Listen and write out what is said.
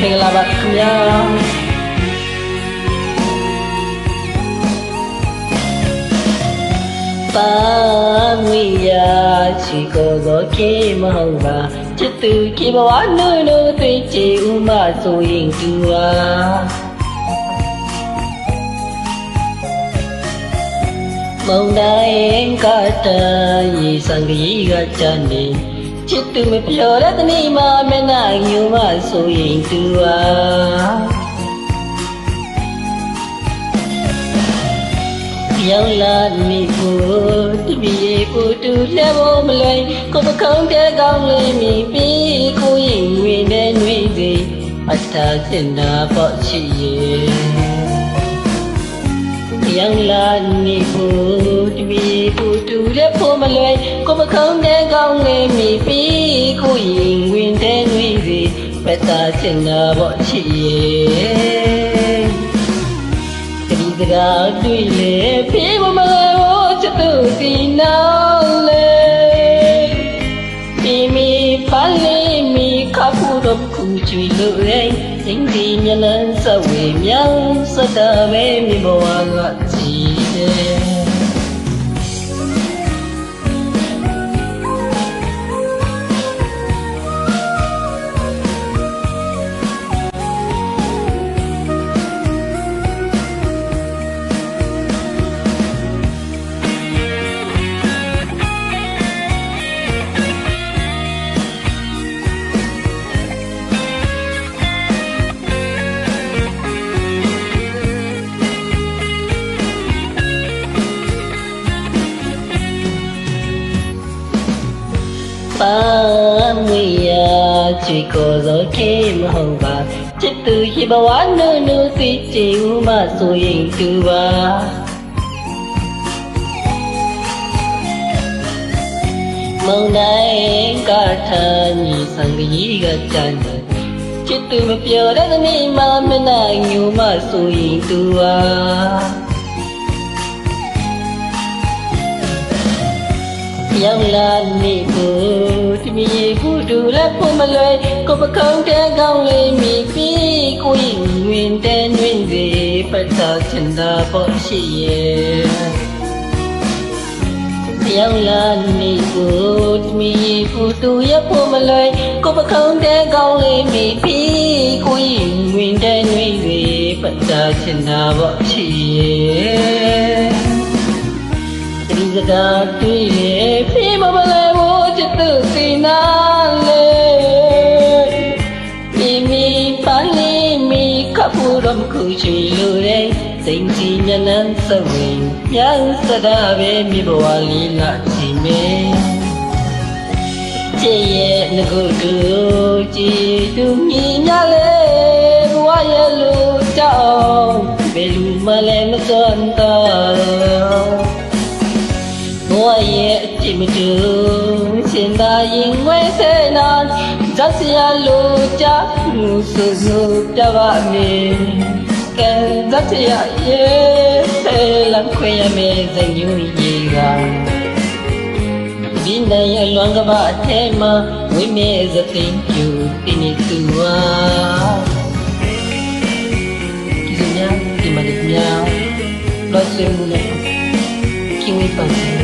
မင်္ဂလာပါခင်ဗျာပါငွေရချီကိုသောခေမဟုတ်ပါချစ်သူခေဘဝနုနုသိချေဥမဆိုရင်သူပါမုံတိုင်းကတရေစံကြီးကချမ်းနေချစ်သူမပြောတဲ့တနေ့မှမနာညူမဆိုရင်သူပါရောက်လာနေဖို့တပည့်ကိုတူလဲဖို့မလွယ်ကိုပခုံးတဲ့ကောင်းလေးမြည်ပြီးကိုရင်ဝင်တဲ့နှွေးစီအထာစင်နာပေါ့ချီရဲ့ရောက်လာနေဖို့တပည့်ကိုတူလဲဖို့မလွယ်ကိုပခုံးတဲ့ကောင်းလေးမြည်ပြီးကိုရင်ဝင်တဲ့နှွေးစီအထာစင်နာပေါ့ချီရဲ့တကားတွေ့လေဖေးမမလို့ချစ်သူဒီနောက်လေပြီးမီဖန်လေးမီခါဖူတော့ခုချီလို့လေစိတ်ဒီမျက်နှာစဝေမြောင်းစတာပဲမြဘဝကကြည်တယ်ပါမွေရချီကိုသောခေမဟုတ်ပါချစ်သူရှိဘဝနုနုသိချေဥမဆိုရင်သူပါမုံတိုင်းကထညီစံကြီးကကြမ်းတယ်ချစ်သူမပြောတဲ့နေ့မှမနာညူမဆိုရင်သူပါရောက်လာနေဖို့တမီကိုတူလက်ဖို့မလွယ်ကိုပခုံးတဲ့ကောင်းလေးမြည်ပြီးကိုရင်ဝင်တဲ့နှွင်းစီပတ်သာချင်တာပေါ့ရှိရဲ့ရောက်လာနေဖို့တမီကိုတူရဖို့မလွယ်ကိုပခုံးတဲ့ကောင်းလေးမြည်ပြီးကိုရင်ဝင်တဲ့နှွင်းစီပတ်သာချင်တာပေါ့ရှိရဲ့စကားတွေ့လေဖေးမမလဲဘောချစ်သူစီနာလေမီပန်းလေးမီခပ်ဖို့တော့ခုချီလို့လေစိတ်ကြီးမျက်နှာစဝေမြောင်းစတာပဲမြေဘဝလေးလာချီမေချစ်ရဲ့ငကုတူကြည်သူမြင်ရလေဘဝရဲ့လူတောင်းဘယ်လူမှလည်းမစွန့်တော့ဘဝရဲ့အတိမတူရှင်သာရင်ဝဲစေနာဇက်စရာလိုချမှုဆိုဆိုပြပါမေကဲဇက်စရာရဲ့ဆဲလံခွေရမေဇညူရေကဒီနိုင်အလွန်ကဘာအထဲမှာဝိမေဇသိင်ကျူတင်းနေသူဝါဒီစညာဒီမလေးမြောက်တော့ဆွေးမှုနဲ့ Kiwi Pan